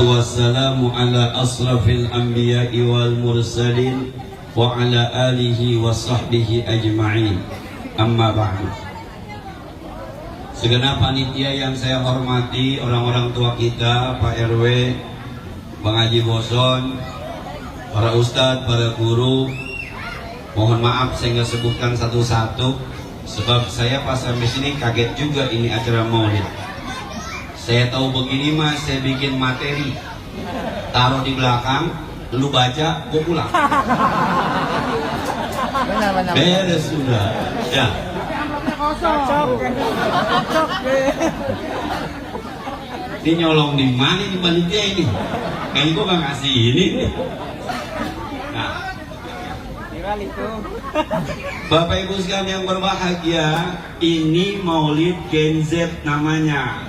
wassalamu ala asrafil anbiya'i wal mursalin wa ala alihi wa sahbihi ajma'in. Amma ba'du. Segenap panitia yang saya hormati, orang-orang tua kita, Pak RW, Bang Haji Boson, para ustadz, para guru, mohon maaf saya nggak sebutkan satu-satu, sebab saya pas sampai sini kaget juga ini acara maulid. Saya tahu begini mas, saya bikin materi, taruh di belakang, lu baca, gua pulang. Beres sudah. Ya. Ini nyolong di mana di panitia ini? Kayaknya gua nggak ngasih ini. Nah, Bapak Ibu sekalian yang berbahagia, ini Maulid Gen Z namanya.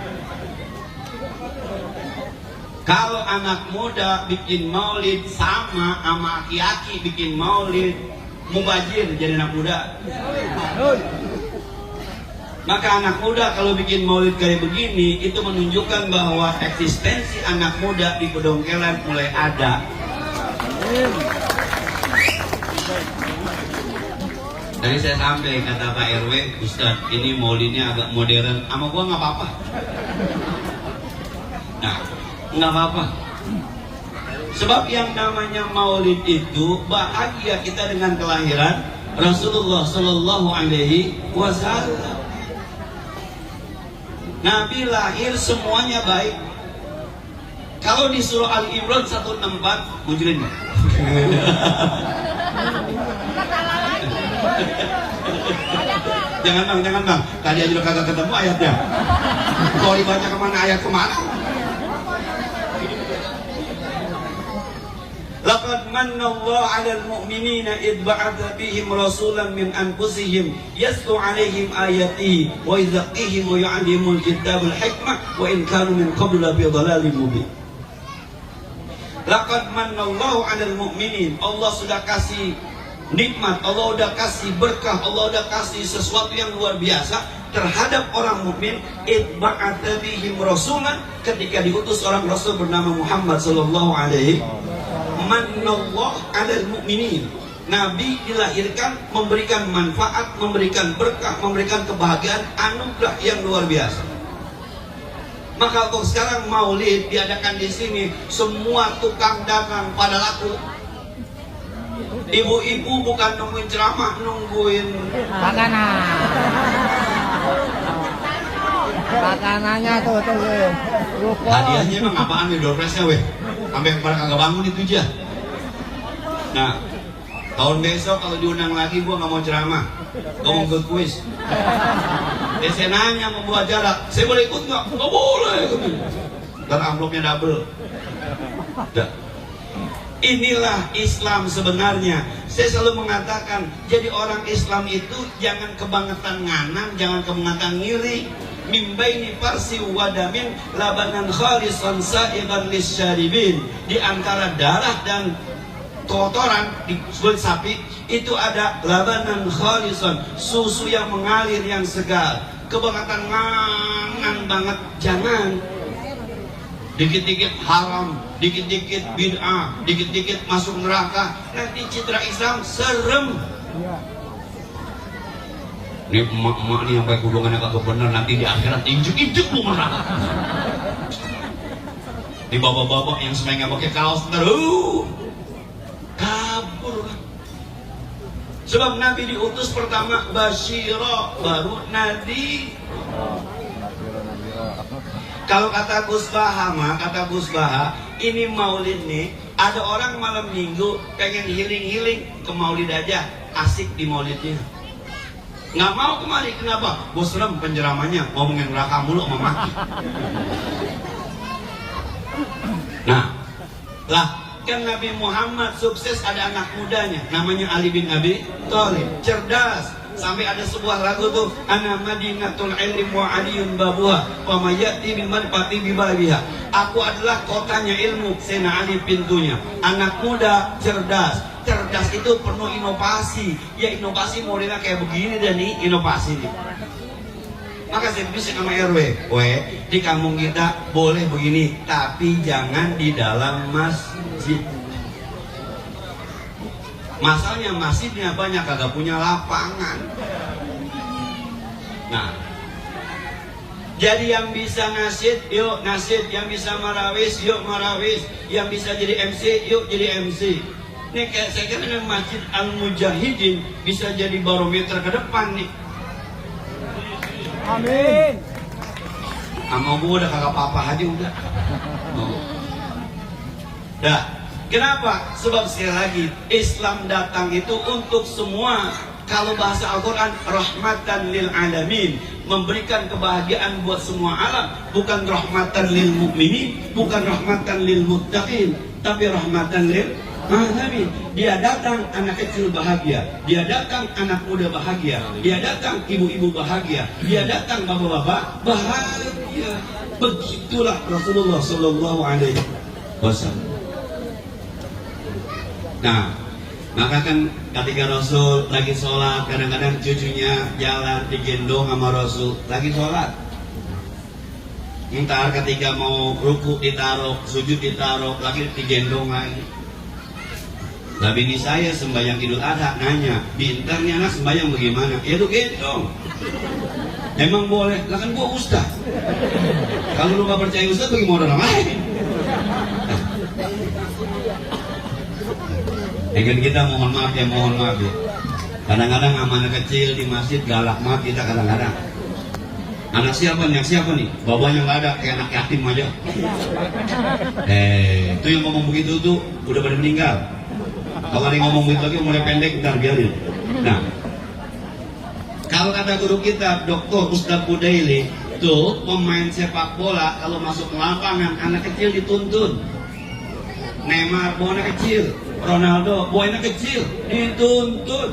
Kalau anak muda bikin maulid sama aki-aki bikin maulid, mubazir jadi anak muda. Maka anak muda kalau bikin maulid kayak begini, itu menunjukkan bahwa eksistensi anak muda di Pedongkelan mulai ada. Tadi saya sampai kata Pak RW, Ustaz ini maulidnya agak modern, sama gua nggak apa-apa. Nah, nggak apa-apa. Sebab yang namanya maulid itu bahagia kita dengan kelahiran Rasulullah Sallallahu Alaihi Wasallam. Nabi lahir semuanya baik. Kalau di surah Al-Imran 164 munculin. Jangan bang, tadi aja lo kagak ketemu ayatnya. Kalau dibaca kemana ayat kemana? Laqad manna Allah 'alal mu'minina id ba'atha bihim rasulan min anfusihim yatlu 'alaihim ayatihi wa yuzakkihim wa yu'allimul kitabal hikmah wa in kanu min qablu lafi dhalalin mubin. Laqad manna Allah 'alal mu'minin, Allah sudah kasih nikmat, Allah sudah kasih berkah, Allah sudah kasih sesuatu yang luar biasa terhadap orang mukmin. Id ba'atha bihim rasulan, ketika diutus orang rasul bernama Muhammad sallallahu alaihi. Manallah 'alal mu'minin. Nabi dilahirkan memberikan manfaat, memberikan berkah, memberikan kebahagiaan, anugerah yang luar biasa. Maka untuk sekarang maulid diadakan di sini, semua tukang dagang pada laku. Ibu-ibu bukan nungguin ceramah, nungguin makanannya tuh. Hadiahnya emang apaan nih doorpressnya weh? Sampai pada kagak bangun itu aja. Nah, tahun besok kalau diundang lagi gua nggak mau ceramah, gua mau ke kuis. Saya nanya mau buat jarak, saya boleh ikut nggak? Nggak boleh. Dan amplopnya double. Dah. Inilah Islam sebenarnya. Saya selalu mengatakan, jadi orang Islam itu jangan kebangetan nganan, jangan kebangetan ngiri. Mimbaini farsi wadamin labanan khalisan sa'iban lisyaribin. Di antara darah dan kotoran di kulit sapi itu ada labanan khalisan, susu yang mengalir yang segar. Kebangetan nganan banget jangan. Dikit-dikit haram, dikit-dikit bid'ah, dikit-dikit masuk neraka, nanti citra Islam serem. Ini emak-emak nih yang pakai kudungannya kagak bener, nanti di akhirat injuk-injuk lu neraka. Di bapak-bapak yang semuanya pakai kaos terus kabur. Sebab Nabi diutus pertama basyira, baru nadi. Kalau kata Gus Baha, kata Gus Baha, ini maulid nih, ada orang malam minggu pengen healing ke maulid aja, asik di maulidnya. Nggak mau kemari, kenapa? Bos serem penceramanya, ngomongin neraka mulu sama mati. Nah, lah kan Nabi Muhammad sukses ada anak mudanya, namanya Ali bin Abi Thalib, cerdas. Sampai ada sebuah lagu tuh, ana madinatul ilmi wa aliyun babuha wa mayati bil manfaati bi babiha. Aku adalah kotanya ilmu, Sayyidina Ali pintunya. Anak muda cerdas. Cerdas itu penuh inovasi. Ya inovasi modelnya kayak begini dan nih inovasi nih. Maka saya bisik sama RW, di kampung kita boleh begini, tapi jangan di dalam masjid. Masalahnya masjidnya banyak kagak punya lapangan. Nah, jadi yang bisa nasyid, yuk nasyid. Yang bisa marawis, yuk marawis. Yang bisa jadi MC, yuk jadi MC. Nih kayak saya kira Masjid Al-Mujahidin bisa jadi barometer ke depan nih. Amin. Sama gue udah kagak apa-apa aja udah. Dah, kenapa? Sebab sekali lagi Islam datang itu untuk semua. Kalau bahasa Al-Quran, rahmatan lil alamin, memberikan kebahagiaan buat semua alam. Bukan rahmatan lil mu'minin, bukan rahmatan lil muttaqin, tapi rahmatan lil alamin. Dia datang anak kecil bahagia, dia datang anak muda bahagia, dia datang ibu-ibu bahagia, dia datang bapak-bapak bahagia. Begitulah Rasulullah Sallallahu Alaihi Wasallam. Nah, maka kan ketika Rasul lagi sholat, kadang-kadang cucunya jalan digendong sama Rasul lagi sholat. Ntar ketika mau ruku ditaruh, sujud ditaruh, lagi digendong lagi. Lah bini saya sembahyang Idul Adha nanya, "Bintar nih anak sembahyang bagaimana?" "Ya tuh gendong." "Emang boleh?" "Lah kan gua ustaz." "Kalau lu gak percaya ustaz bagaimana orang lain?" Kan kita mohon maaf ya. Kadang-kadang sama anak kecil di masjid galak maaf kita kadang-kadang. Anak siapa nih? Bapaknya nggak ada, kayak anak yatim aja. Itu yang ngomong begitu tuh udah pada meninggal. Kalau ada yang ngomong begitu lagi mulai pendek, ntar biarin. Nah, kalau kata guru kita, Dr. Ustadz Budaili, tuh pemain sepak bola kalau masuk ke lapangan anak kecil dituntun. Neymar bawa anak kecil, Ronaldo bawa anak kecil, dituntut.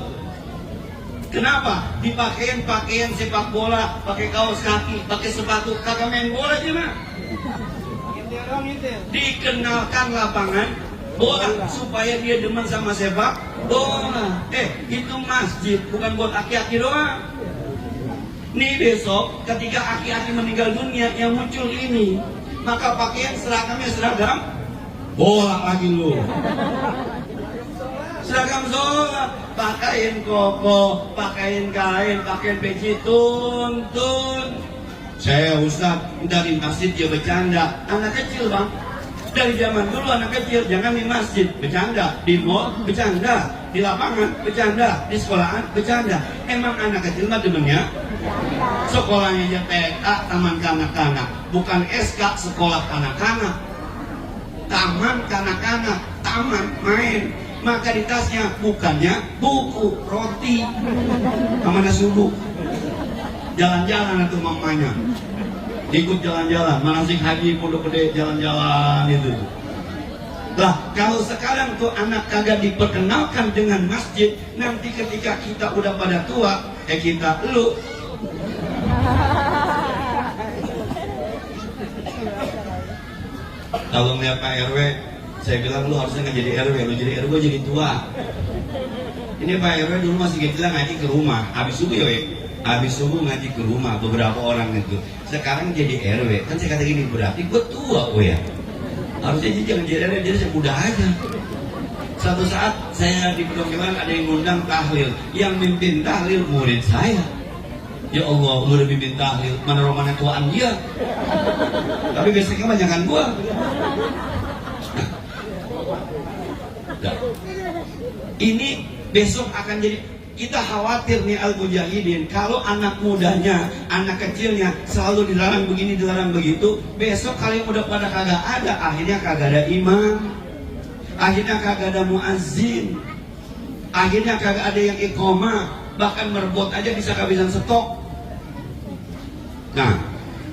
Kenapa? Dipakein pakaian sepak bola, pakai kaos kaki, pakai sepatu, kagak main bola aja mah. Dikenalkan lapangan bola supaya dia demen sama sepak bola. Itu masjid bukan buat aki-aki doang. Nih besok ketika aki-aki meninggal dunia yang muncul ini, maka pakaian seragamnya seragam bola lagi lu. Seragam sholat, pakaiin koko, pakaiin kain, pakaiin peci, tuntun. Saya Ustaz dari masjid dia bercanda. Anak kecil bang, dari zaman dulu anak kecil jangan di masjid bercanda, di mall bercanda, di lapangan bercanda, di sekolahan bercanda. Emang anak kecil mah demennya sekolahnya aja TK, taman kanak-kanak, bukan SK, sekolah kanak-kanak. Taman kanak-kanak, taman main. Maka di tasnya bukannya buku, roti, sama nasi uduk. Jalan-jalan itu mamanya, ikut jalan-jalan, manasik haji, pondok gede, jalan-jalan itu. Lah kalau sekarang tuh anak kagak diperkenalkan dengan masjid, nanti ketika kita udah pada tua, kita lu kalau ngeliat Pak RW, saya bilang lu harusnya nggak jadi RW, lu jadi RW jadi tua. Ini Pak RW dulu masih bilang ngaji ke rumah, habis subuh ngaji ke rumah beberapa orang itu. Sekarang jadi RW, kan saya kata gini, berarti gue tua ya. Harusnya jangan jadi RW, jadi saya muda aja. Satu saat saya di pedokteran ada yang ngundang tahlil, yang mimpin tahlil murid saya. Ya Allah, lu udah mimpin tahlil, mana romannya tuaan dia. Tapi biasanya banyakan gua. Nah, ini besok akan jadi, kita khawatir nih Al-Mujahidin, kalau anak mudanya, anak kecilnya selalu dilarang begini, dilarang begitu, besok kalau yang udah pada kagak ada, akhirnya kagak ada imam, akhirnya kagak ada muazzin, akhirnya kagak ada yang iqomah, bahkan merebut aja bisa kehabisan stok. Nah,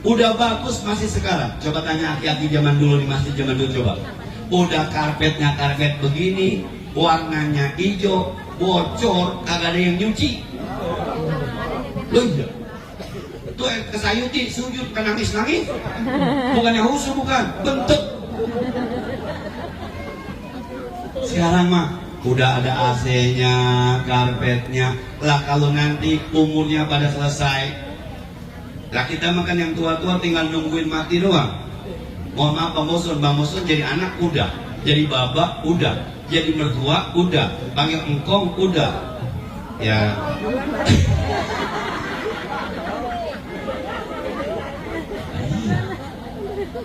udah bagus masih sekarang. Coba tanya aki-aki zaman dulu di masjid zaman dulu coba. Udah karpetnya karpet begini, warnanya hijau, bocor, kagak ada yang nyuci. Loh iya. Tuh kesayuti sujud kan nangis-nangis. Bukannya husu bukan, bentuk. Sekarang mah udah ada AC-nya, karpetnya. Lah kalau nanti umurnya pada selesai, Lah kita makan yang tua-tua tinggal nungguin mati doang. Mohon maaf Bang Boson jadi anak udah, jadi babak udah, jadi mertua udah, panggil engkong udah. Ya.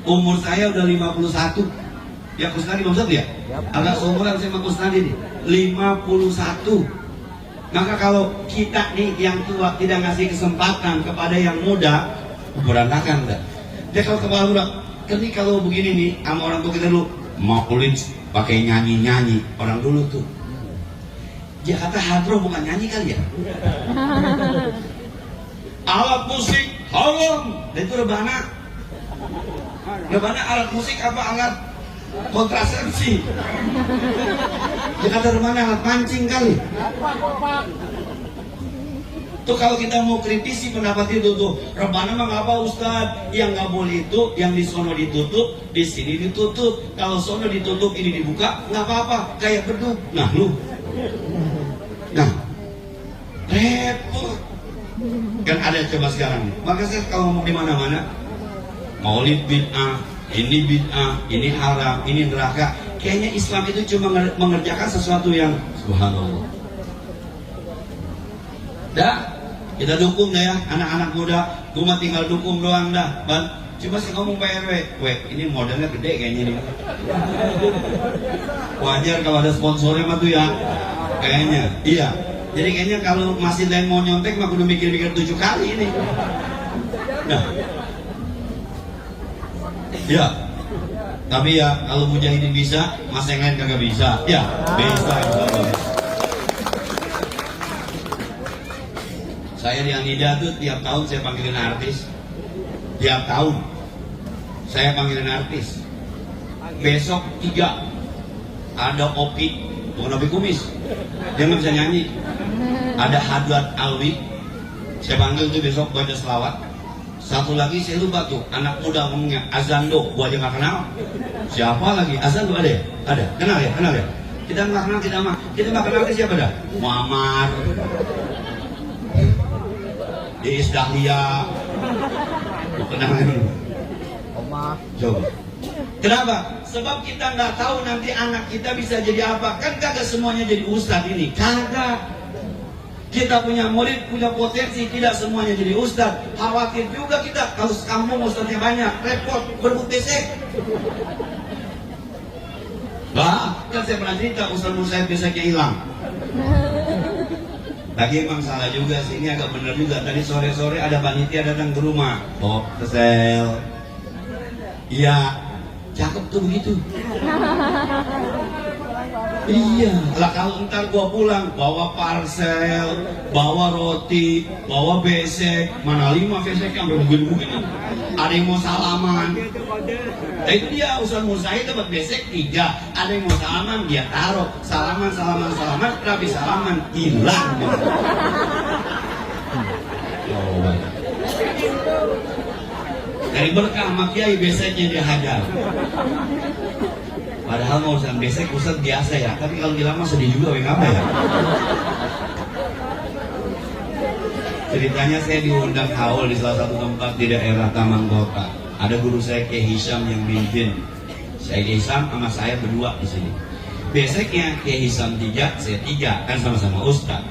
Umur saya udah 51. Ya Kusnadi maksud ya? Agak seumuran sama Kusnadi nih. 51. Maka kalau kita nih yang tua tidak ngasih kesempatan kepada yang muda, berantakan enggak? Dia kalau kepala udah, ketika kalau begini nih sama orang tua kita dulu mau kulit pakai nyanyi orang dulu tuh. Dia kata hadroh bukan nyanyi kali ya? Alat musik haram. Dan itu rebana. Rebana alat musik apa alat kontrasepsi? Dia kata rebana alat pancing kali. Tuh kalau kita mau kritisi pendapat itu tuh, rebana mah ngapa Ustadz? Yang nggak boleh itu, yang di sono ditutup, di sini ditutup. Kalau sono ditutup, ini dibuka, nggak apa-apa. Kayak beduk. Nah lu, nah repot. Kan ada coba sekarang. Maka saya kalau ngomong di mana-mana, maulid bid'ah, ini haram, ini neraka. Kayaknya Islam itu cuma mengerjakan sesuatu yang subhanallah. Dah, kita dukung dah ya anak-anak muda. Gue mah tinggal dukung doang dah. Coba sih ngomong Pak RW, ini modalnya gede kayaknya nih. Wajar kalau ada sponsornya mah tuh ya. Kayaknya, iya. Jadi kayaknya kalau masih lain mau nyontek mah kudu mikir-mikir 7 kali ini. Nah, ya. Tapi ya kalau mujahidin bisa, mas yang lain kagak bisa. Ya, bisa. Saya di Anida tuh tiap tahun saya panggilin artis. Tiap tahun saya panggilin artis. Besok 3 ada Opi, bukan Opi Kumis. Dia nggak bisa nyanyi. Ada Hadrat Alwi. Saya panggil tuh besok baca selawat. Satu lagi saya lupa tuh, anak muda ngomongnya Azando, gua aja nggak kenal. Siapa lagi? Azando ada ya? Ada. Kenal ya? Kenal ya? Kita nggak kenal, kita nggak kenal siapa dah? Muammar, Iis Dahlia. Mau kenal ini? Oma. Coba. Kenapa? Sebab kita nggak tahu nanti anak kita bisa jadi apa. Kan kagak semuanya jadi ustadz ini. Kagak. Kita punya murid, punya potensi, tidak semuanya jadi ustadz. Khawatir juga kita kalau sekampung ustadznya banyak, repot, berebut besek. Bah, kan saya pernah cerita ustadz Musaid beseknya hilang. Lagi emang salah juga sih, ini agak bener juga. Tadi sore-sore ada panitia datang ke rumah. Oh, kesel. Iya, cakep tuh begitu. Iya, lah kalau ntar gua pulang bawa parcel, bawa roti, bawa besek, mana 5 beseknya sampai begini-begini. Ada yang mau salaman. Nah itu dia Ustaz Musaid dapat besek 3. Ada yang mau salaman dia taruh. Salaman, tapi salaman hilang. Oh, dari berkah sama kiai beseknya dia hajar. Padahal mau urusan besek Ustaz biasa ya, tapi kalau dilama sedih juga apa ya. Ceritanya saya diundang haul di salah satu tempat di daerah Taman Kota. Ada guru saya Kiai Hisham yang mimpin. Saya Kiai Hisham sama saya berdua di sini. Beseknya Kiai Hisham 3, saya 3, kan sama-sama Ustaz.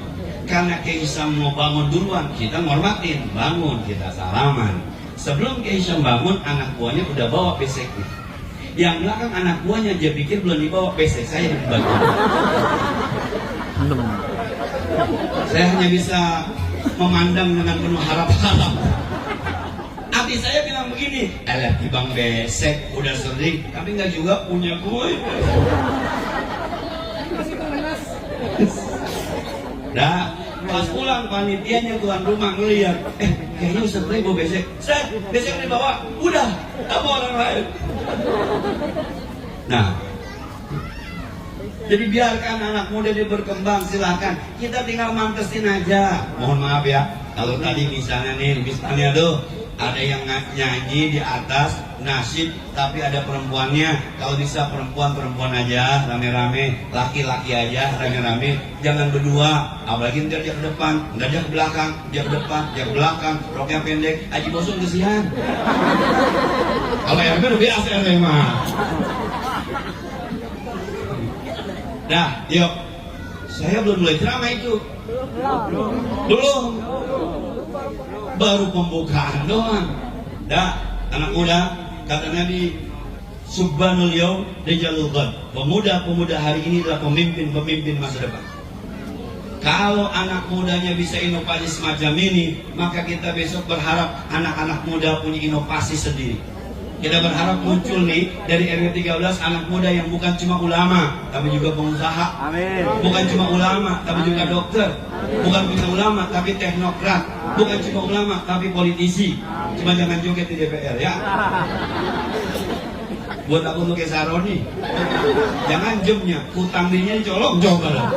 Karena Kiai Hisham mau bangun duluan, kita ngormatin, bangun, kita salaman. Sebelum Kiai Hisham bangun, anak buahnya udah bawa beseknya. Yang belakang anak buahnya dia pikir belum dibawa besek saya dibagi. Saya hanya bisa memandang dengan penuh harap-harap. Hati saya bilang begini, alah tibang besek udah sering, tapi nggak juga punya gue. Dah, pas pulang panitianya tuan rumah ngeliat, kayaknya Ustaz bawa besek. Ustaz, besek dibawa, udah, apa orang lain. Nah, jadi biarkan anak muda dia berkembang, silahkan. Kita tinggal mantesin aja. Mohon maaf ya, kalau tadi misalnya tuh Ada yang nyanyi di atas nasyid tapi ada perempuannya. Kalau bisa perempuan aja rame-rame, laki-laki aja rame-rame, jangan berdua. Apalagi ntar dia ke depan, ntar dia ke belakang, dia ke depan, dia ke belakang, roknya pendek, Haji Bosun kesian. Kalau RP lebih ASR mah. Nah, yuk. Saya belum mulai ceramah itu. Belum. Baru pembukaan doang. Dah, anak muda, kata Nabi, Subhanul Yaum Rijalul Ghad. Pemuda-pemuda hari ini adalah pemimpin-pemimpin masa depan. Kalau anak mudanya bisa inovasi semacam ini, maka kita besok berharap anak-anak muda punya inovasi sendiri. Kita berharap muncul nih dari RW 13 anak muda yang bukan cuma ulama, tapi juga pengusaha. Amin. Bukan cuma ulama, tapi Amin. Juga dokter. Amin. Bukan cuma ulama, tapi teknokrat. Bukan cuma ulama, tapi politisi. Cuma jangan joget di DPR ya. Buat aku pakai saroni. Jangan jemnya, utang dirinya dicolok coba lah.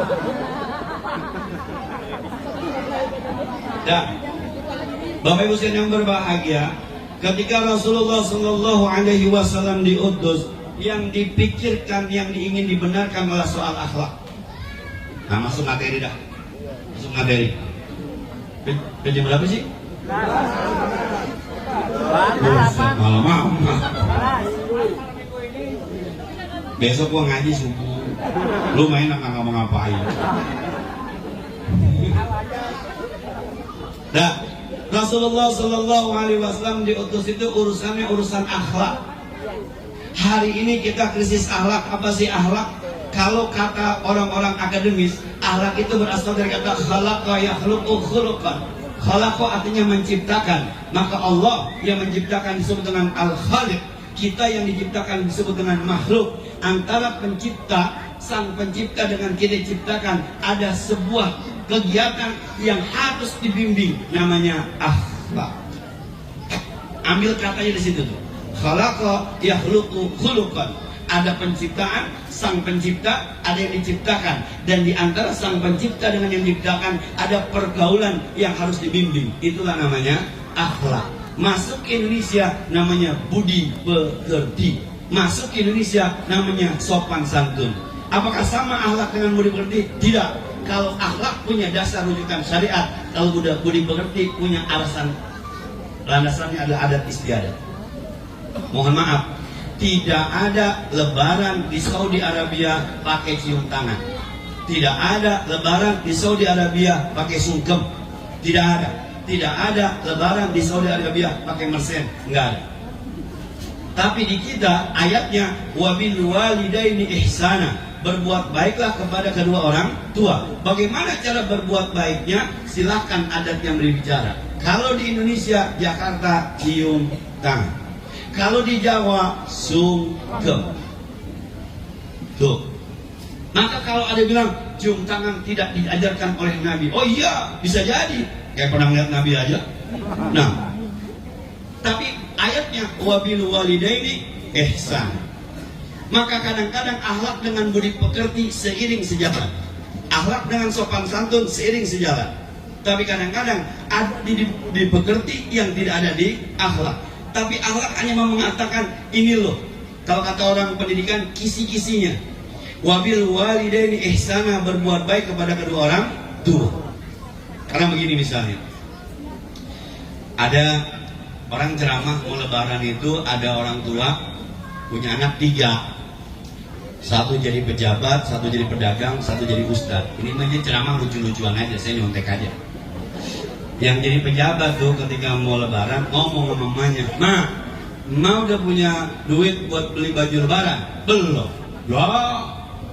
Dah. Bapak Ibu sekalian yang berbahagia, ketika Rasulullah Shallallahu Alaihi Wasallam diutus, yang dipikirkan, yang ingin dibenarkan adalah soal akhlak. Nah, masuk materi dah. Masuk materi. Jam berapa sih? Malam. Besok gua ngaji subuh. Lu main nggak mau ngapain? Dah. Rasulullah Shallallahu Alaihi Wasallam diutus itu urusannya urusan akhlak. Hari ini kita krisis akhlak. Apa sih akhlak? Kalau kata orang-orang akademis, akhlak itu berasal dari kata khalaqa yakhluqu khuluqan. Khalaqa artinya menciptakan. Maka Allah yang menciptakan disebut dengan al-khaliq. Kita yang diciptakan disebut dengan makhluk. Antara pencipta, sang pencipta dengan kita diciptakan, ada sebuah kegiatan yang harus dibimbing, namanya akhlak. Ambil katanya di situ tuh. Khalaqa yakhluqu khuluqan. Ada penciptaan, sang pencipta, ada yang diciptakan, dan di antara sang pencipta dengan yang diciptakan ada pergaulan yang harus dibimbing. Itulah namanya akhlak. Masuk ke Indonesia namanya budi pekerti. Masuk ke Indonesia namanya sopan santun. Apakah sama akhlak dengan budi pekerti? Tidak. Kalau akhlak punya dasar rujukan syariat, kalau budi pekerti punya alasan, landasannya adalah adat istiadat. Mohon maaf, tidak ada lebaran di Saudi Arabia pakai cium tangan. Tidak ada lebaran di Saudi Arabia pakai sungkem. Tidak ada. Tidak ada lebaran di Saudi Arabia pakai mersen. Enggak ada. Tapi di kita ayatnya wabil walidaini ihsana, berbuat baiklah kepada kedua orang tua. Bagaimana cara berbuat baiknya? Silakan adat yang berbicara. Kalau di Indonesia, Jakarta cium tangan. Kalau di Jawa sungkem. Tuh. Maka kalau ada bilang cium tangan tidak diajarkan oleh Nabi, oh iya, bisa jadi. Kayak pernah lihat Nabi aja. Nah, tapi ayatnya wabil walidaini ihsan. Maka kadang-kadang akhlak dengan budi pekerti seiring sejalan. Akhlak dengan sopan santun seiring sejalan. Tapi kadang-kadang ada di pekerti yang tidak ada di akhlak. Tapi akhlak hanya mengatakan ini loh. Kalau kata orang pendidikan, kisi-kisinya. Wabil walidaini ihsana, berbuat baik kepada kedua orang tua. Karena begini misalnya, ada orang ceramah mau lebaran itu, ada orang tua punya anak 3. Satu jadi pejabat, satu jadi pedagang, satu jadi ustadz. Ini aja ceramah lucu-lucuan aja, saya nyontek aja. Yang jadi pejabat tuh ketika mau lebaran ngomong sama mamanya, Ma udah punya duit buat beli baju lebaran? Belum. Ya,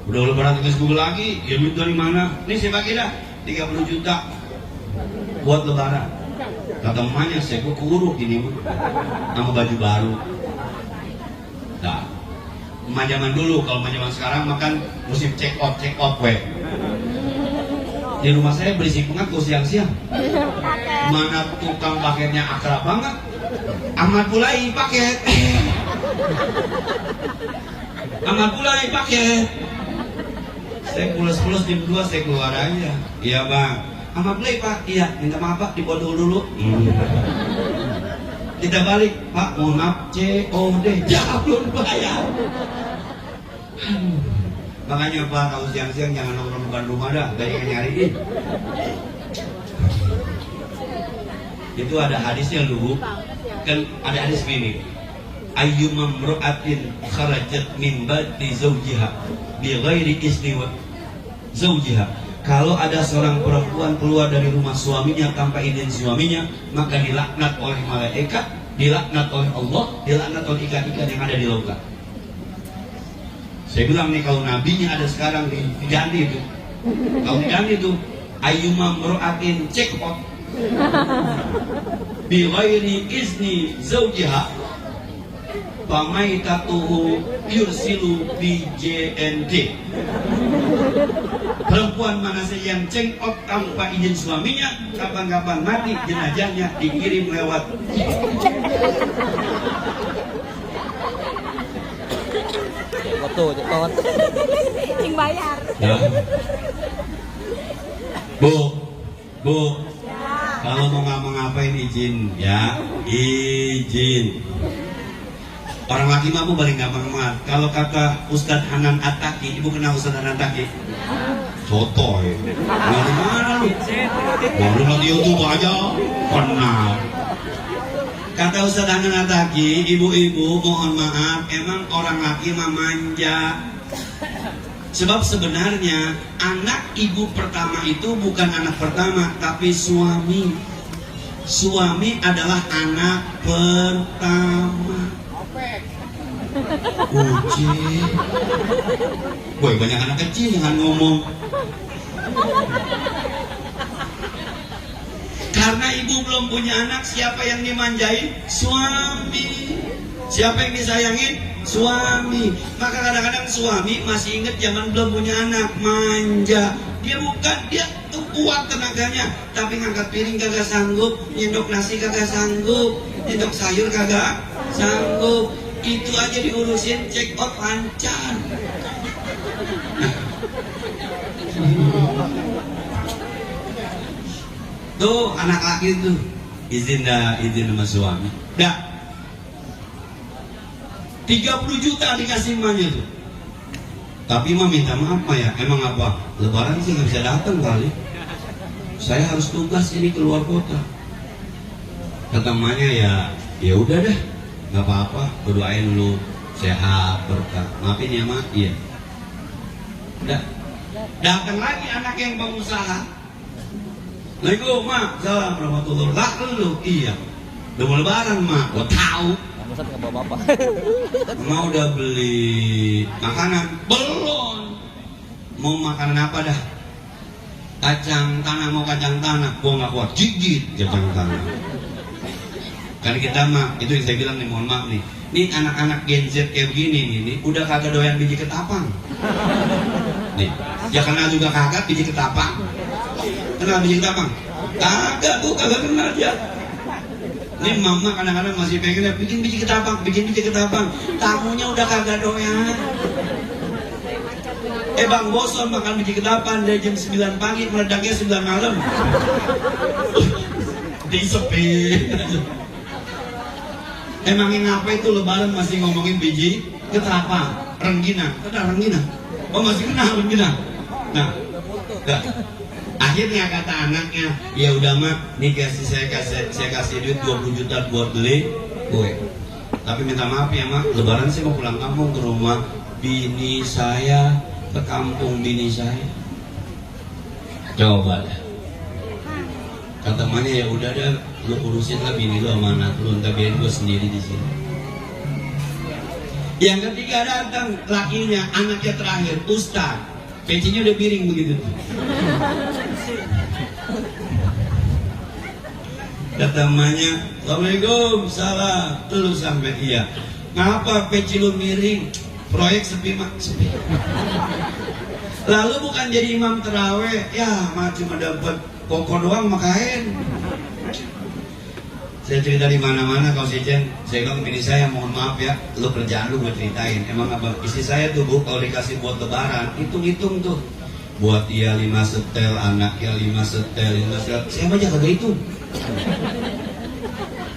udah lebaran ke Google lagi, ya duit dari mana? Ini saya pakai dah 30 juta buat lebaran. Kata mamanya, saya kuruk ini sama baju baru. Nah, emak zaman dulu, kalau emak zaman sekarang makan musim check out we. Di rumah saya berisik banget tuh siang-siang. Mana tukang paketnya akrab banget. Ahmad Bulai paket. Ahmad Bulai paket. Saya pulas-pulas jam 2 saya keluar aja. Iya bang. Ahmad Bulai pak. Iya, minta maaf pak, dibodol dulu. Kita balik, Pak, mohon maaf, COD. Ya belum bayar. Makanya Pak, kalau siang-siang jangan nongkrong depan rumah dah, banyak yang nyariin. Itu ada hadisnya lu, kan ada hadis ini. Ayyuma mra'atin kharajat min bati zawjiha bi ghairi izni zawjiha. Kalau ada seorang perempuan keluar dari rumah suaminya tanpa izin suaminya, maka dilaknat oleh malaikat, dilaknat oleh Allah, dilaknat oleh ikan-ikan yang ada di lautan. Saya bilang nih, kalau nabinya ada sekarang di Jambi itu, kalau di Jambi itu, ayyuma mra'atin cekot bi ghairi izni zawjiha pamaitatuhu yursilu bi JND. Perempuan mana saja yang cengkok tanpa izin suaminya, kapan-kapan mati, jenazahnya dikirim lewat. Betul, cepat. Yang bayar. Ya. Bu, kalau mau ngapa-ngapain izin, ya, izin. Orang laki mah balik gampang banget. Kalau kata Ustadz Hanan Ataki, ibu kenal Ustadz Hanan Ataki? Sotoy. Dari mana lu? Baru di YouTube aja. Kenal. Kata Ustadz Hanan Ataki, ibu-ibu mohon maaf, emang orang laki mah manja. Sebab sebenarnya anak ibu pertama itu bukan anak pertama, tapi suami. Suami adalah anak pertama. Uji. Boy, banyak anak kecil jangan ngomong. Karena ibu belum punya anak, siapa yang dimanjain? Suami. Siapa yang disayangin? Suami. Maka kadang-kadang suami masih ingat zaman belum punya anak, manja. Dia bukan, dia tuh kuat tenaganya, tapi ngangkat piring kagak sanggup, nyendok nasi kagak sanggup, nyendok sayur kagak sanggup. Itu aja diurusin, check out lancar. Tuh anak laki tuh izin sama suami. Dah 30 juta dikasih emaknya tuh. Tapi mah minta maaf mah ya, emang apa? Lebaran sih nggak bisa datang kali. Saya harus tugas ini keluar kota. Kata emaknya ya udah dah, nggak apa-apa, berdoain lu sehat berkah. Maafin ya mak, iya. Udah. Datang lagi anak yang pengusaha. Assalamualaikum mak, salam warahmatullahi wabarakatuh. Lu iya. Udah mau lebaran mak, gua tahu. Ustadz nggak bawa bapak. Mau udah beli makanan? Belum. Mau makanan apa dah? Kacang tanah, mau kacang tanah. Gua nggak kuat, gigit kacang tanah. Karena kita mah, itu yang saya bilang nih, mohon maaf nih. Nih anak-anak Gen Z kayak begini nih, udah kagak doyan biji ketapang. Nih, ya kenal juga kagak biji ketapang. Kenal biji ketapang? Kagak tuh, kagak kenal dia. Ini mama kadang-kadang masih pengen bikin biji ketapang. Tamunya udah kagak doyan. Bang bosan makan biji ketapang dari jam 9 pagi, meledaknya 9 malam. Disepin. Emangnya ngapa itu lebaran masih ngomongin biji ketapang, rengginang, kenal rengginang? Oh masih kenal rengginang. Nah, akhirnya kata anaknya, ya udah mak, nih saya kasih duit 20 juta buat beli kue. Tapi minta maaf ya mak, lebaran saya mau pulang kampung ke rumah bini saya, ke kampung bini saya. Coba dah. Kata emaknya ya udah dah, lu urusin lah bini lu sama anak lu, entar biarin gue sendiri di sini. Yang ketiga datang lakinya, anaknya terakhir, Ustaz. Pecinya udah piring begitu tuh. Kata emaknya, Assalamualaikum, salam. Lu sampai iya. Ngapa peci lu miring? Proyek sepi mak, sepi. Lalu bukan jadi imam terawih, ya mak cuma dapat pokok doang makain. Saya cerita di mana-mana kalau saya bilang bini saya, mohon maaf ya, lu kerjaan lu gue ceritain. Emang apa? Istri saya tuh bu, kalau dikasih buat lebaran, hitung-hitung tuh. Buat dia 5 setel, anaknya 5 setel. Saya baca kagak hitung.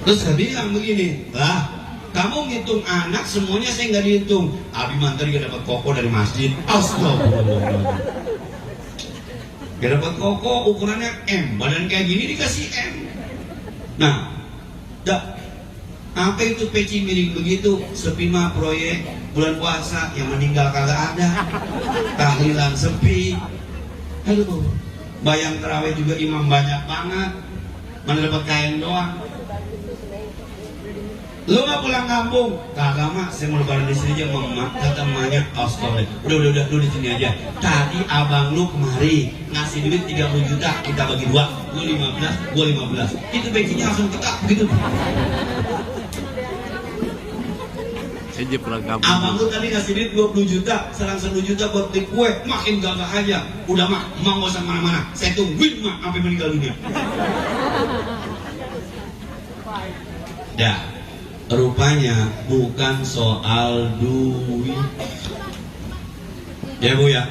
Terus saya bilang begini, lah kamu ngitung anak semuanya saya nggak dihitung. Abi mantar gak dapat koko dari masjid. Astagfirullahaladzim. Gak dapat koko ukurannya M, badan kayak gini dikasih M. Nah, apa itu peci miring begitu? Sepi mah proyek bulan puasa yang meninggal kagak ada. Tahlilan sepi. Aduh, bayang terawih juga imam banyak banget. Mana dapat kain doang. Lu nggak pulang kampung? Kagak mak, saya mau lebaran di sini aja sama emak. Kata emaknya, udah, lu di sini aja. Tadi abang lu kemari ngasih duit 30 juta, kita bagi 2. Gue 15, gue 15. Itu pecinya langsung tekak begitu. Aja pulang kampung. Abang lu tadi ngasih duit 20 juta, serang 1 juta buat beli kue, makin gagah aja. Udah mak, emak nggak usah kemana-mana. Saya tungguin mak sampai meninggal dunia. Dah. Rupanya bukan soal duit. Ya bu ya,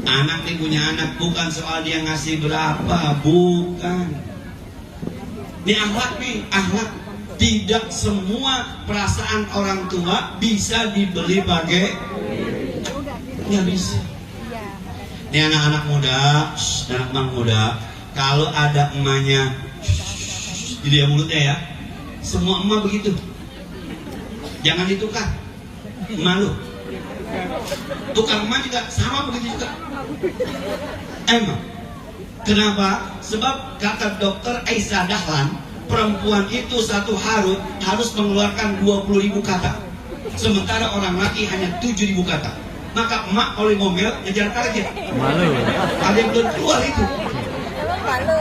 anak nih punya anak, bukan soal dia ngasih berapa, bukan. Ini akhlak nih, akhlak. Tidak semua perasaan orang tua bisa dibeli pakai, nggak bisa. Ini anak-anak muda, anak muda, kalau ada emaknya, jadi dia mulutnya ya. Semua emak begitu. Jangan ditukar. Malu. Tukar emak juga sama begitu juga. Emang. Kenapa? Sebab kata dokter Aisyah Dahlan, perempuan itu satu harus mengeluarkan 20.000 kata. Sementara orang laki hanya 7.000 kata. Maka emak kalau ngomel ngejar target. Malu. Ada yang belum keluar itu. Malu.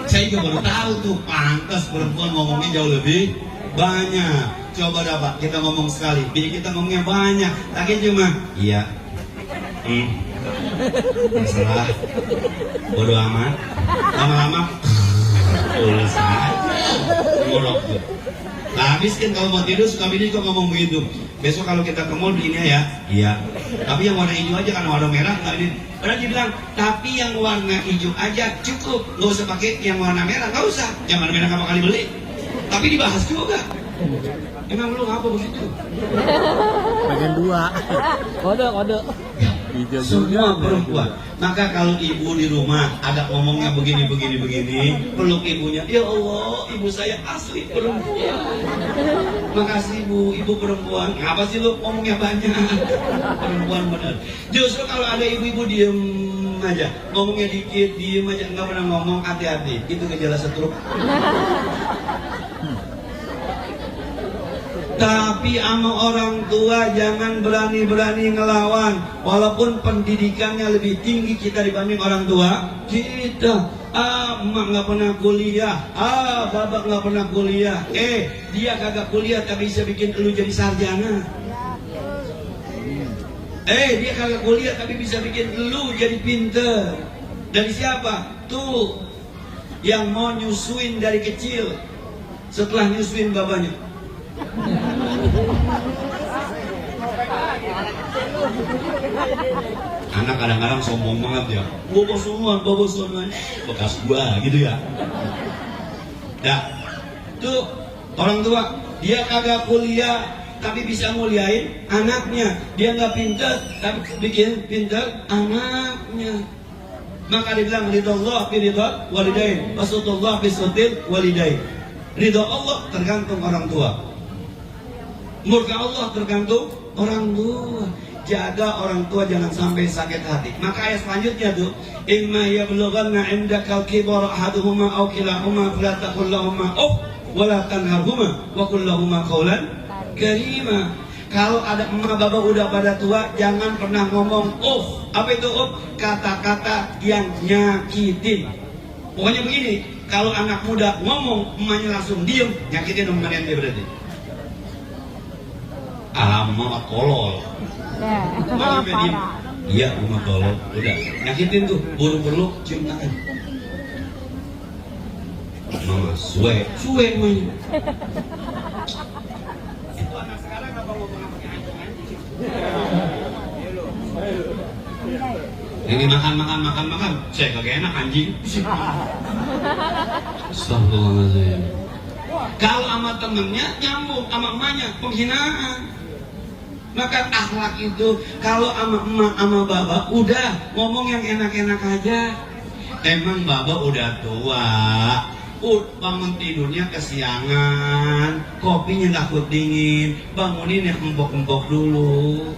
Saya juga baru tahu tuh, pantas perempuan ngomongnya jauh lebih banyak. Coba dapat kita ngomong sekali, bini kita ngomongnya banyak, lagi cuma iya, terserah, bodo amat, lama-lama urusan, ngorok tuh. Nah, habis kan kalau mau tidur suka bini kok ngomong begitu. Besok kalau kita ke mall belinya ya, iya. Tapi yang warna hijau aja, karena warna merah nggak ini. Padahal dia bilang, tapi yang warna hijau aja cukup, nggak usah pakai yang warna merah, nggak usah. Yang warna merah nggak bakal dibeli. Tapi dibahas juga. Emang lu ngapa begitu? Bagian 2. Kode. Semua perempuan. Maka kalau ibu di rumah ada ngomongnya begini, peluk ibunya. Ya Allah, ibu saya asli perempuan. Makasih ibu perempuan. Ngapa sih lu ngomongnya banyak? Perempuan benar. Justru kalau ada ibu-ibu diem aja, ngomongnya dikit, diem aja, nggak pernah ngomong, hati-hati. Itu gejala stroke. Tapi sama orang tua jangan berani-berani ngelawan. Walaupun pendidikannya lebih tinggi kita dibanding orang tua kita. Emak nggak pernah kuliah, bapak nggak pernah kuliah. Dia kagak kuliah tapi bisa bikin lu jadi sarjana. Dia kagak kuliah tapi bisa bikin lu jadi pinter. Dari siapa? Tuh yang mau nyusuin dari kecil, setelah nyusuin bapaknya. Anak kadang-kadang sombong banget ya. Bobo semua, bekas gua gitu ya. Dah, tuh orang tua dia kagak kuliah tapi bisa muliain anaknya. Dia nggak pintar tapi bikin pintar anaknya. Maka dibilang ridho Allah bi ridha walidain, wasutullah bi sutil walidain. Ridho Allah tergantung orang tua. Murka Allah tergantung orang tua. Jaga orang tua jangan sampai sakit hati. Maka ayat selanjutnya tuh, imma yablughanna 'indakal kibara ahaduhuma aw kilahuma fala taqul lahumā uff wa la tanharhumā wa qul lahumā qawlan karīmā. Kalau ada emak bapak udah pada tua, jangan pernah ngomong uff. Apa itu uff? Kata-kata yang nyakitin. Pokoknya begini, kalau anak muda ngomong, emaknya langsung diem, nyakitin omongan dia berarti. Alamak tolol. Mama diem. Iya, rumah tolol. Udah, nyakitin tuh, buru-buru cium tangan. Mama suwe main. Itu anak sekarang apa ngomong pakai anjing-anjing? Ini makan. Saya kagak enak anjing. Astagfirullahaladzim. Kalau sama temennya nyambung, sama emaknya penghinaan. Maka akhlak itu kalau sama emak sama bapak udah ngomong yang enak-enak aja. Emang bapak udah tua, bangun tidurnya kesiangan, kopinya takut dingin, bangunin yang empok-empok dulu,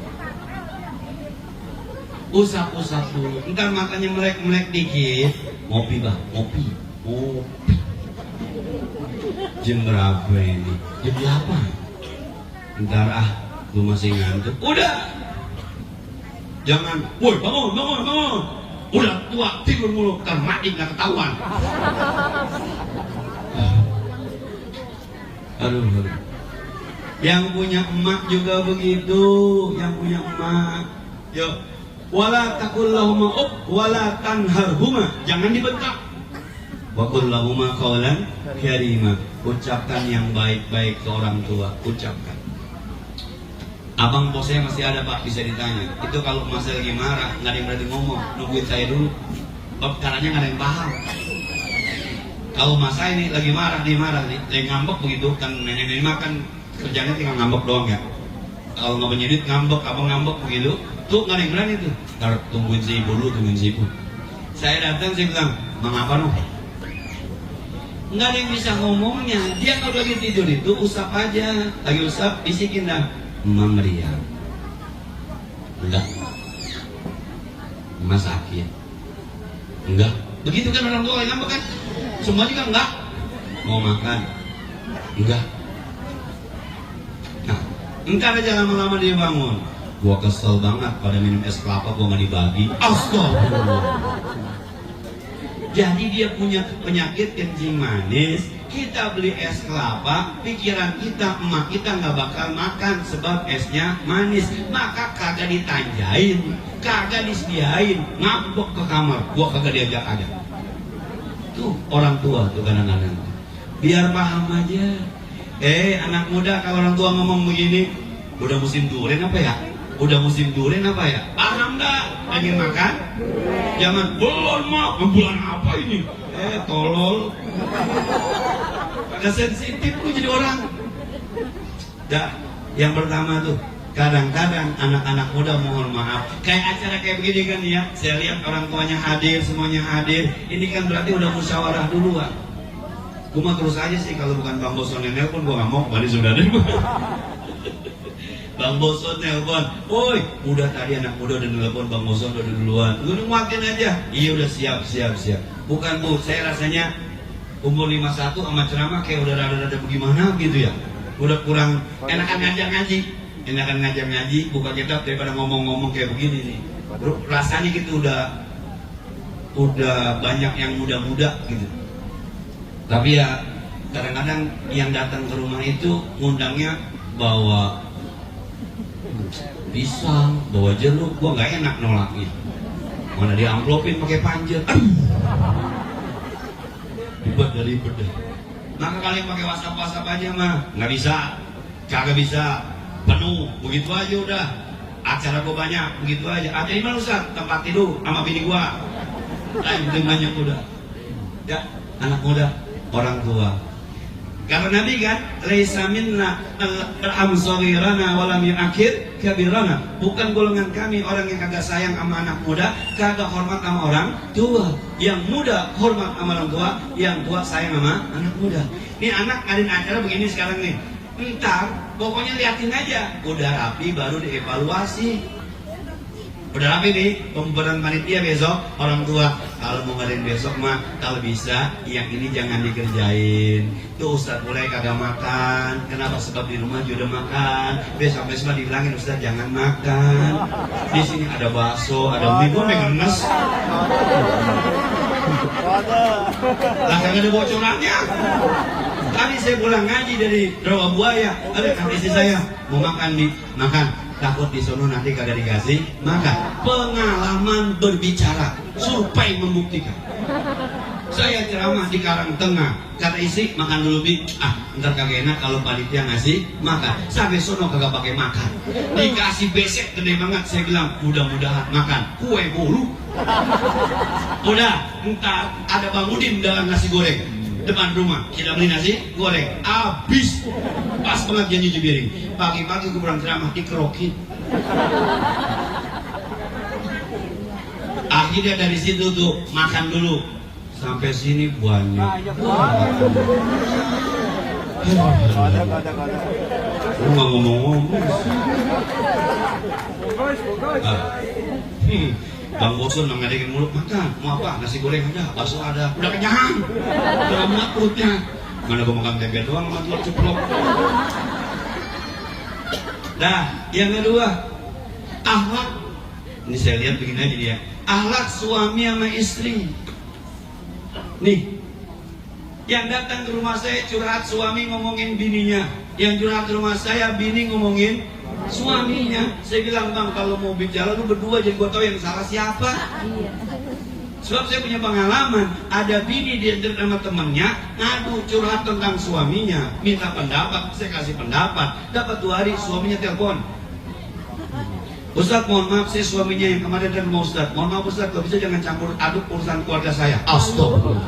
usap-usap dulu. Ntar matanya melek-melek dikit, ngopi bah, ngopi. Jam berapa ini? Jam 8. Ntar lu masih ngantuk. Udah. Jangan, woi bangun. Udah tua, tidur mulu, ntar mati gak ketahuan. Aduh. Yang punya emak juga begitu, yang punya emak. Yuk, wala taqullahuma wala tanharhuma, jangan dibentak. Wa qul lahuma qawlan karima, ucapkan yang baik-baik ke orang tua, ucapkan. Abang bosnya masih ada pak, bisa ditanya. Itu kalau masih lagi marah, nggak ada yang berani ngomong, nungguin saya dulu. Caranya nggak ada yang paham. Kalau masa ini lagi marah nih, lagi ngambek begitu kan, nenek-nenek makan kerjanya tinggal ngambek doang ya. Kalau nggak menyedit ngambek, abang ngambek begitu, tuh nggak ada yang berani tuh. Ntar tungguin si ibu dulu, tungguin si ibu. Saya datang, saya bilang, mengapa noh? Nggak ada yang bisa ngomongnya. Dia kalau lagi tidur itu usap aja, lagi usap bisikin dah. Emang meriang. Enggak. Emak sakit. Enggak. Begitu kan orang tua yang ngambek kan? Semua juga enggak. Mau makan? Enggak. Nah, entar aja lama-lama dia bangun. Gua kesel banget pada minum es kelapa gua nggak dibagi. Astagfirullah. Jadi dia punya penyakit kencing manis. Kita beli es kelapa, pikiran kita, emak kita nggak bakal makan sebab esnya manis. Maka kagak ditanjain, kagak disediain, ngambek ke kamar. Gua kagak diajak aja. Tuh orang tua tuh kadang-kadang. Biar paham aja. Anak muda kalau orang tua ngomong begini, udah musim durian apa ya? Udah musim durian apa ya? Paham dah? Pengen makan? Jangan belum mak, bulan apa ini? Tolol. Pada sensitif lu jadi orang. Dah, yang pertama tuh, kadang-kadang anak-anak muda mohon maaf. Kayak acara kayak begini kan ya, saya lihat orang tuanya hadir, semuanya hadir. Ini kan berarti udah musyawarah dulu kan. Gue mah terus aja sih kalau bukan Bang Boson yang nelpon, gue gak mau, balik sudah deh. Bang Boson nelpon, woi, udah tadi anak muda udah nelpon Bang Boson udah duluan. Lu nguatin aja. Iya udah siap. Bukan bu, saya rasanya umur 51 sama ceramah kayak udah rada-rada bagaimana gitu ya. Udah kurang enakan ngajar ngaji, buka kitab daripada ngomong-ngomong kayak begini nih. Rasanya gitu udah banyak yang muda-muda gitu. Tapi ya kadang-kadang yang datang ke rumah itu ngundangnya bawa pisang, bawa jeruk, gua nggak enak nolaknya. Mana dia amplopin pakai panjer, ribet deh. Maka kalian pakai WhatsApp aja mah, nggak bisa, kagak bisa, penuh, begitu aja udah. Acara gua banyak, begitu aja. Acara di mana Ustaz? Tempat tidur sama bini gua. Yang penting banyak udah. Ya, anak muda, orang tua. Karena Nabi kan, laisa minna al-amsagirana walam yu'akhir kabirana. Bukan golongan kami orang yang kagak sayang sama anak muda, kagak hormat sama orang tua. Yang muda hormat sama orang tua, yang tua sayang sama anak muda. Ini anak ngadain acara begini sekarang nih. Ntar pokoknya liatin aja, udah rapi baru dievaluasi. Udah rapi nih, pembubaran panitia besok. Orang tua, kalau mau ngadain besok mah, kalau bisa yang ini jangan dikerjain. Tuh Ustaz mulai kagak makan. Kenapa? Sebab di rumah juga udah makan. Besok dibilangin Ustaz jangan makan. Di sini ada bakso, ada mie, gue pengen nges. Lah kagak ada bocorannya. Tadi saya pulang ngaji dari Rawabuaya, ada kata istri saya mau makan nih, makan. Takut di sono nanti kagak dikasih, maka pengalaman berbicara survei membuktikan. Saya ceramah di Karangtengah, kata istri makan dulu Bi. Ntar kagak enak kalau panitia ngasih makan. Sampai sono kagak pakai makan. Dikasih besek gede banget. Saya bilang mudah-mudahan makan kue bolu. Udah, ntar ada Bang Udin dalam nasi goreng depan rumah. Kita beli nasi goreng, habis. Pas banget dia nyuci piring. Pagi-pagi gue pulang ceramah dikerokin. Akhirnya dari situ tuh makan dulu. Sampai sini banyak. Lu nggak ngomong-ngomong. Bang Bosun mengadekin mulut makan. Mau apa? Nasi goreng ada, bakso ada. Udah kenyang. Udah muat perutnya. Mana gua makan tempe doang sama telur ceplok. Nah, yang kedua, akhlak. Ini saya lihat begini aja dia. Akhlak suami sama istri. Nih, yang datang ke rumah saya curhat suami ngomongin bininya, yang curhat ke rumah saya bini ngomongin suaminya. Saya bilang Bang, kalau mau bicara lu berdua jadi gua tahu yang salah siapa. Sebab saya punya pengalaman, ada bini diantar sama temennya ngadu curhat tentang suaminya, minta pendapat, saya kasih pendapat. Dapat 2 hari suaminya telepon. Ustaz, mohon maaf, saya suaminya yang kemarin dan mau Ustaz. Mohon maaf Ustaz, kalau bisa jangan campur aduk urusan keluarga saya. Astagfirullah.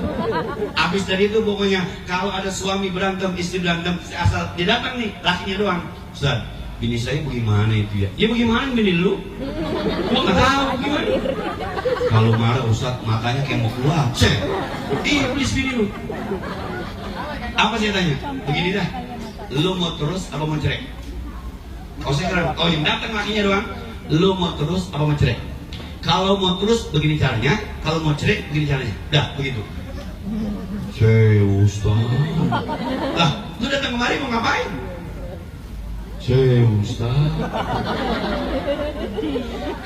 Habis dari itu pokoknya kalau ada suami berantem, istri berantem, asal dia datang nih, lakinya doang. Ustaz, bini saya bagaimana itu ya? Ya bagaimana bini lu? Gua nggak tahu gimana. Kalau marah Ustaz, matanya kayak mau keluar. Cek, iblis bini lu. Apa saya tanya? Begini dah, lu mau terus apa mau cerai? Oh saya kira, oh yang datang lakinya doang. Lu mau terus apa mau cerai? Kalau mau terus begini caranya, kalau mau cerai begini caranya. Dah begitu. Saya Ustaz. Lah, lu datang kemari mau ngapain? Saya Ustaz.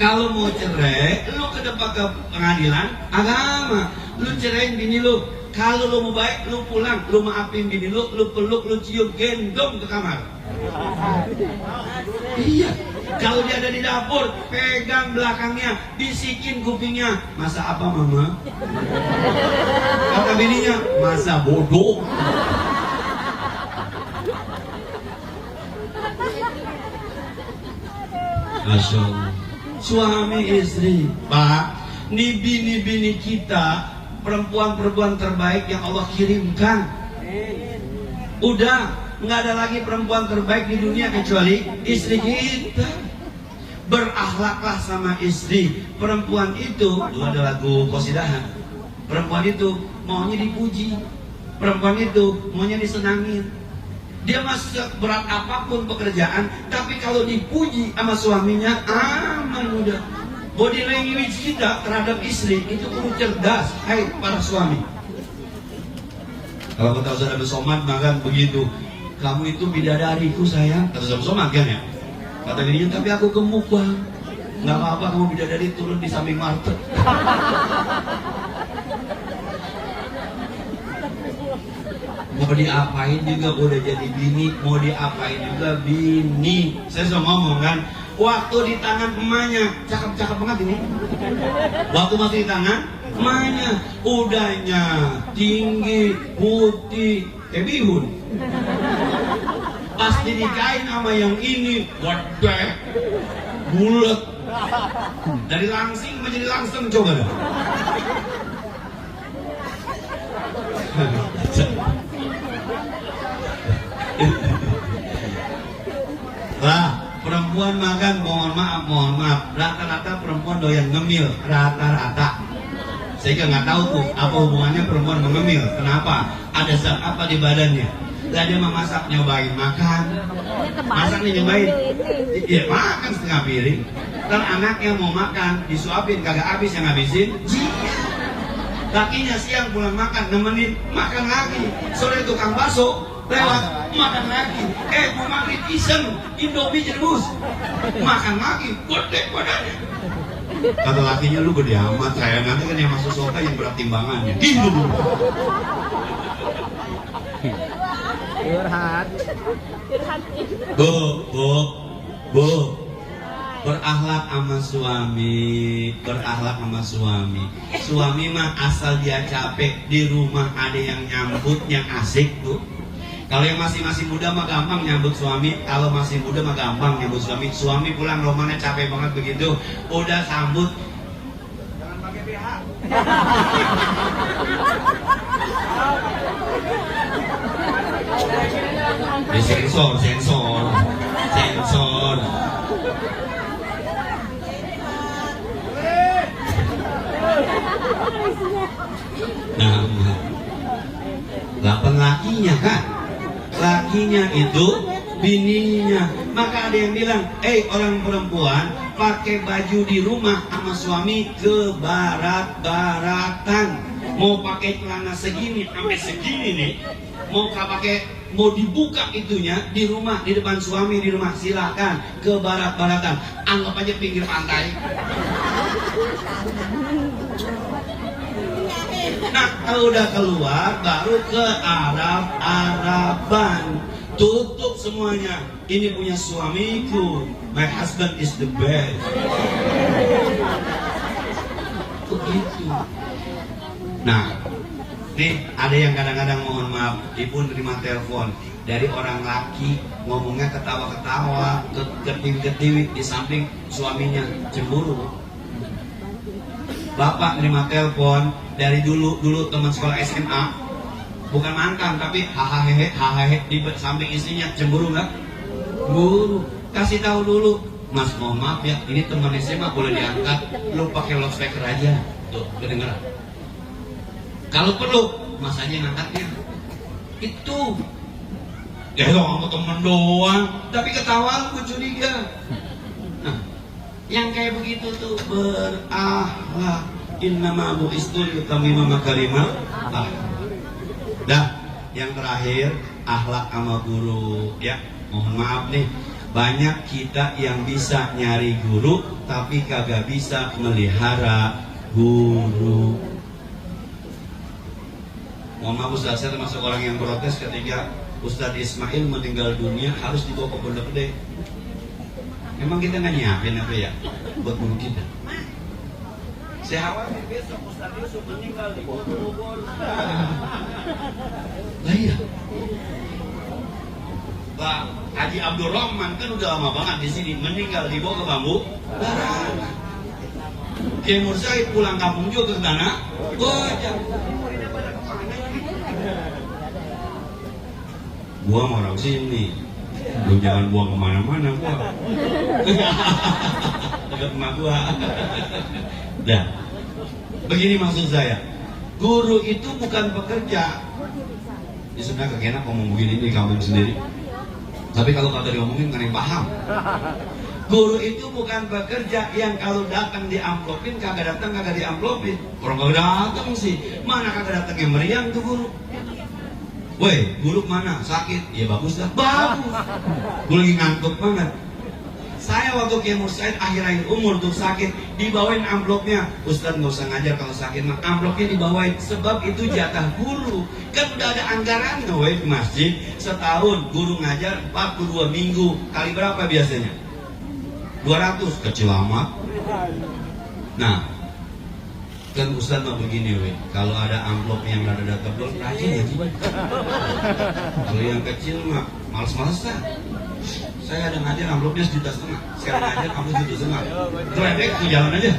Kalau mau cerai, lu ke depan ke pengadilan agama. Lu ceraiin bini lu. Kalau lu mau baik, lu pulang, lu maafin bini lu peluk, lu cium, gendong ke kamar. Iya. Kalau dia ada di dapur, pegang belakangnya, bisikin kupingnya. Masa apa mama? Kata bininya, masa bodoh. Masya Allah. Suami istri, Pak, nih bini-bini kita, perempuan-perempuan terbaik yang Allah kirimkan. Udah, nggak ada lagi perempuan terbaik di dunia kecuali istri kita. Berakhlaklah sama istri. Perempuan itu ada lagu Qosidahan. Perempuan itu maunya dipuji. Perempuan itu maunya disenangin. Dia masuk berat apapun pekerjaan, tapi kalau dipuji sama suaminya aman udah. Body language kita terhadap istri itu perlu cerdas. Hai para suami, kalau kata Ustaz Abdul Somad makan begitu, kamu itu bidadariku sayang. Kata Ustaz Abdul Somad kan ya. Kata dirinya, tapi aku gemuk Bang. Nggak apa-apa kamu bidadari turun di samping market. Mau diapain juga udah jadi bini, mau diapain juga bini. Saya sudah ngomong kan, waktu di tangan emaknya, cakep-cakep banget ini. Waktu masih di tangan emaknya, udahnya tinggi, putih, kayak bihun. Pas dinikahin sama yang ini, gede, bulat. Dari langsing menjadi langseng, coba dah. Lah, perempuan makan, mohon maaf, rata-rata perempuan doyan ngemil, rata-rata. Saya nggak tahu tuh apa hubungannya perempuan mengemil. Kenapa? Ada zat apa di badannya? Lah dia memasak, nyobain makan, masak nih nyobain, iya makan setengah piring. Ntar anaknya mau makan, disuapin kagak habis, yang habisin lakinya siang pulang makan, nemenin makan lagi. Sore tukang bakso lewat, makan lagi. Mau maghrib iseng, Indomie jerebus, makan lagi, gede badannya. Kata lakinya, lu gede amat sayang, nanti kan yang masuk surga yang berat timbangannya. Gitu. Curhat. Bu. berakhlak sama suami, berakhlak sama suami. Suami mah asal dia capek di rumah ada yang nyambut yang asik tuh. Kalau yang masih muda mah gampang nyambut suami. Kalau masih muda mah gampang nyambut suami. Suami pulang rumahnya capek banget begitu, udah sambut. Jangan pakai BH. Sensor. Nah, lakinya kan, lakinya itu bininya. Maka ada yang bilang, orang perempuan pakai baju di rumah sama suami ke barat-baratan. Mau pakai celana segini sampai segini nih, mau dibuka itunya di rumah, di depan suami di rumah, silakan ke barat-baratan. Anggap aja pinggir pantai. Nah, kalau udah keluar baru ke Arab-Araban. Tutup semuanya. Ini punya suamiku. My husband is the best. Begitu. Nah, nih ada yang kadang-kadang mohon maaf, ibu nerima telepon dari orang laki ngomongnya ketawa-ketawa, ketiwi-ketiwi di samping suaminya cemburu. Bapak nerima telepon dari dulu teman sekolah SMA, bukan mantan tapi hahaha di samping istrinya cemburu nggak? Cemburu. Kasih tahu dulu, Mas mohon maaf ya, ini teman SMA boleh diangkat, lu pakai loudspeaker aja, tuh kedengeran. Kalau perlu, Mas aja yang angkatnya. Itu. Ya sama temen doang, tapi ketawa lu curiga. Nah, yang kayak begitu tuh berakhlak. Innama bu'istu liutammima makarimal akhlak. Dah, yang terakhir akhlak sama guru ya. Mohon maaf nih, banyak kita yang bisa nyari guru tapi kagak bisa melihara guru. Mohon maaf Ustaz, saya termasuk orang yang protes ketika Ustadz Ismail meninggal dunia harus dibawa ke Pondok Gede. Memang kita nggak nyiapin apa ya buat guru kita. Saya khawatir besok Ustadz Yusuf meninggal di Bogor. Lah iya. Pak Haji Abdul Rahman kan udah lama banget di sini, meninggal di Bogor Bambu. Kiai Mursaid pulang kampung juga ke sana. Gua mau orang sini, lu jangan buang kemana-mana gua. Dekat emak gua. Dah, begini maksud saya, guru itu bukan pekerja. Ini sebenarnya kagak enak ngomong begini di kampung sendiri. Tapi kalau kagak diomongin kan yang paham. Guru itu bukan pekerja yang kalau datang diamplopin, kagak datang kagak diamplopin. Orang kagak datang sih, mana kagak datang yang meriang tuh guru. Woi, guru mana? Sakit? Ya bagus lah. Bagus. Gue lagi ngantuk banget. Saya waktu Kiai Mursaid akhir-akhir umur tuh sakit, dibawain amplopnya. Ustadz nggak usah ngajar kalau sakit mah. Amplopnya dibawain, sebab itu jatah guru. Kan udah ada anggarannya, woi di masjid. Setahun guru ngajar 42 minggu. Kali berapa biasanya? 200. Kecil amat. Nah, kan Ustadz mau begini, weh. Kalau ada amplop yang rada tebal, rajin ya. Kalau yang kecil mah males-malesan. Saya ada ngajar amplopnya 1,5 juta. Sekarang ngajar amplop 1,5 juta. Teledek tuh jalan aja.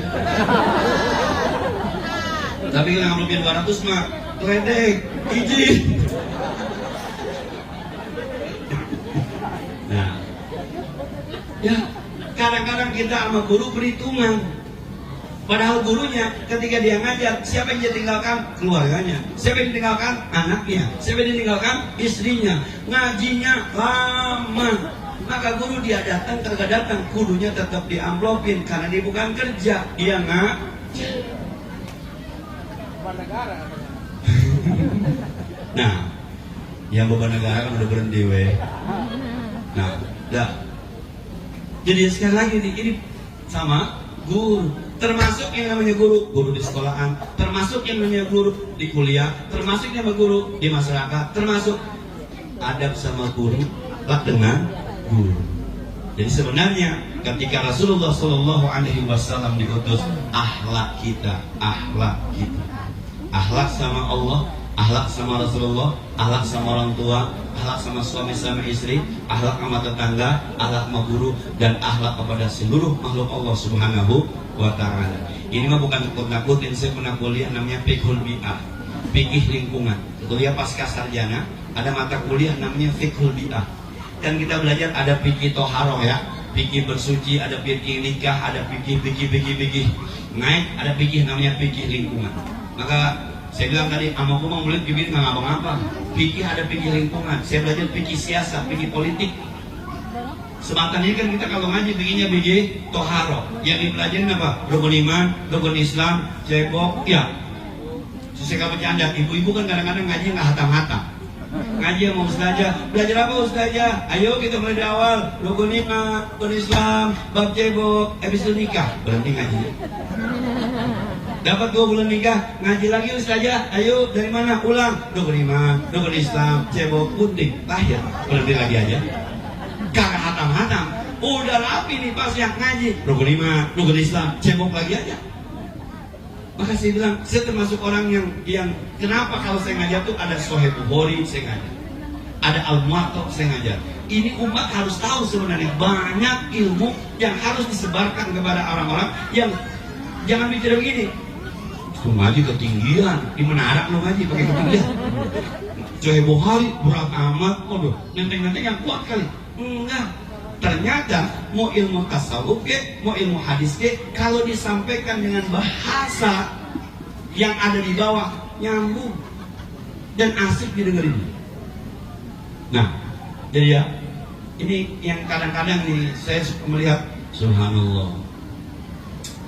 Tapi kalau amplopnya 200 mah teledek, izin. Nah, ya kadang-kadang kita sama guru perhitungan. Padahal gurunya ketika dia ngajar, siapa yang dia tinggalkan? Keluarganya. Siapa yang ditinggalkan? Anaknya. Siapa yang ditinggalkan? Istrinya. Ngajinya lama. Maka guru dia datang, kagak datang, kudunya tetap diamplopin karena dia bukan kerja, dia nggak. Nah, yang beban negara kan udah berhenti, weh. Nah, dah. Jadi sekali lagi nih, ini sama guru. Termasuk yang namanya guru di sekolahan, termasuk yang namanya guru di kuliah, termasuk yang namanya guru di masyarakat, termasuk adab sama guru, dengan guru. Jadi sebenarnya ketika Rasulullah Shallallahu Alaihi Wasallam diutus, akhlak kita, akhlak sama Allah, akhlak sama Rasulullah, akhlak sama orang tua, akhlak sama suami sama istri, akhlak sama tetangga, akhlak sama guru, dan akhlak kepada seluruh makhluk Allah Subhanahu wa Ta'ala. Ini mah bukan nakut-nakutin. Saya pernah kuliah namanya fiqhul bi'ah, fikih lingkungan. Kuliah pasca sarjana, ada mata kuliah namanya fiqhul bi'ah. Dan kita belajar ada fikih toharoh ya, fikih bersuci, ada fikih nikah, ada fikih naik, ada fikih namanya fikih lingkungan. Maka saya bilang tadi, amaku mau mulut juga nggak ngapa-ngapa. Fikih ada fikih lingkungan. Saya belajar fikih siasat, fikih politik. Sematan ini kan kita kalau ngaji bikinnya fikih toharoh. Yang dipelajarin apa? Rukun iman, rukun Islam, cebok, ya. Saya bercanda, ibu-ibu kan kadang-kadang ngaji nggak hatam-hatam. Ngaji sama ustazah, belajar apa ustazah? Ayo kita mulai dari awal. Rukun iman, rukun Islam, bab cebok, habis itu nikah. Berhenti ngaji. Dapat 2 bulan nikah, ngaji lagi ustazah. Ayo dari mana? Ulang. Rukun iman, rukun Islam, cebok, putih, lahir. Berhenti lagi aja. Kagak hatam-hatam. Udah rapi nih pas yang ngaji. Rukun iman, rukun Islam, cebok lagi aja. Maka saya bilang, saya termasuk orang yang kenapa kalau saya ngajar tuh ada Sahih Bukhari saya ngajar, ada Al-Muwatta saya ngajar. Ini umat harus tahu sebenarnya banyak ilmu yang harus disebarkan kepada orang-orang yang jangan bicara begini. Lu ngaji ketinggian, di menara lu ngaji pakai ketinggian. Sahih Bukhari berat amat, waduh, nenteng-nenteng yang kuat kali. Enggak. Ternyata mau ilmu tasawuf ke, mau ilmu hadis ke, kalau disampaikan dengan bahasa yang ada di bawah nyambung dan asik didengerin. Nah, jadi ya, ini yang kadang-kadang nih saya suka melihat, subhanallah.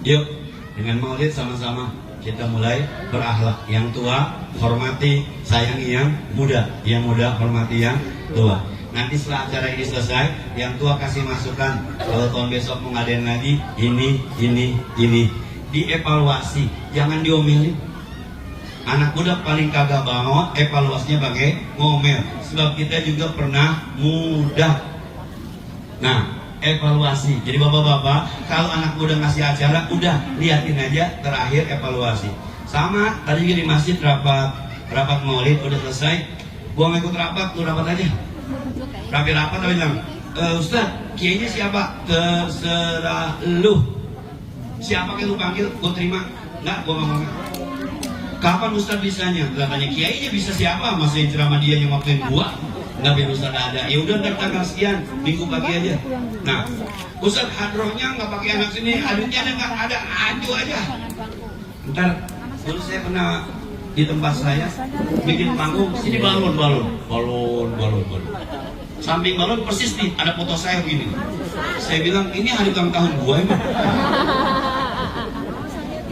Yuk, dengan maulid sama-sama kita mulai berakhlak. Yang tua hormati, sayangi yang muda, hormati yang tua. Nanti setelah acara ini selesai, yang tua kasih masukan. Kalau tahun besok mau ngadain lagi, ini. Dievaluasi, jangan diomelin. Anak muda paling kagak banget, evaluasinya pakai ngomel. Sebab kita juga pernah muda. Nah, evaluasi. Jadi bapak-bapak, kalau anak muda ngasih acara, udah liatin aja terakhir evaluasi. Sama, tadi di masjid rapat maulid, udah selesai. Gua mau ikut rapat, lu rapat aja. Rapat tapi bilang, Ustaz, kiainya siapa? Terserah lu. Siapa yang lu panggil, gua terima. Enggak, gua ngomong. Kapan Ustaz bisanya? Katanya kiainya bisa siapa? Masa yang ceramah dia yang waktuin gua? Enggak, biar Ustaz ada. Ya udah ntar tanggal sekian, minggu pagi aja. Nah, Ustaz hadrohnya nggak pakai anak sini, adiknya ada nggak? Ada, aju aja. Ntar, dulu saya pernah di tempat saya bikin panggung, sini balon. Samping balon persis nih ada foto saya begini. Saya bilang ini hari ulang tahun gua emang.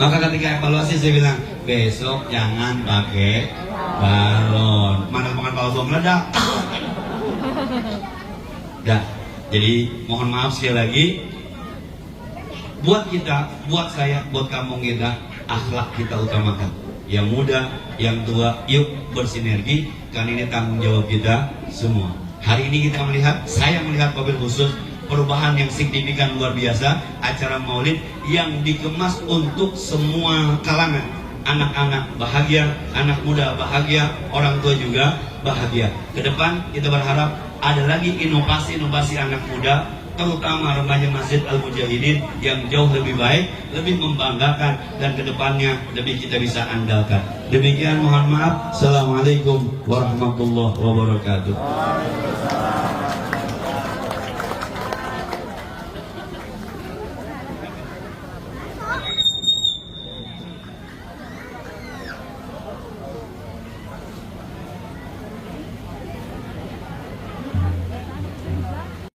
Maka ketika evaluasi saya bilang besok jangan pakai balon. Mana makan balon meledak. Dah. Jadi mohon maaf sekali lagi. Buat kita, buat saya, buat kampung kita, akhlak kita utamakan. Yang muda, yang tua, yuk bersinergi. Karena ini tanggung jawab kita semua. Hari ini kita melihat, saya melihat mobil khusus perubahan yang signifikan luar biasa. Acara maulid yang dikemas untuk semua kalangan. Anak-anak bahagia, anak muda bahagia, orang tua juga bahagia. Kedepan kita berharap ada lagi inovasi-inovasi anak muda, terutama remaja Masjid Al-Mujahidin yang jauh lebih baik, lebih membanggakan, dan kedepannya lebih kita bisa andalkan. Demikian, mohon maaf. Assalamualaikum warahmatullahi wabarakatuh.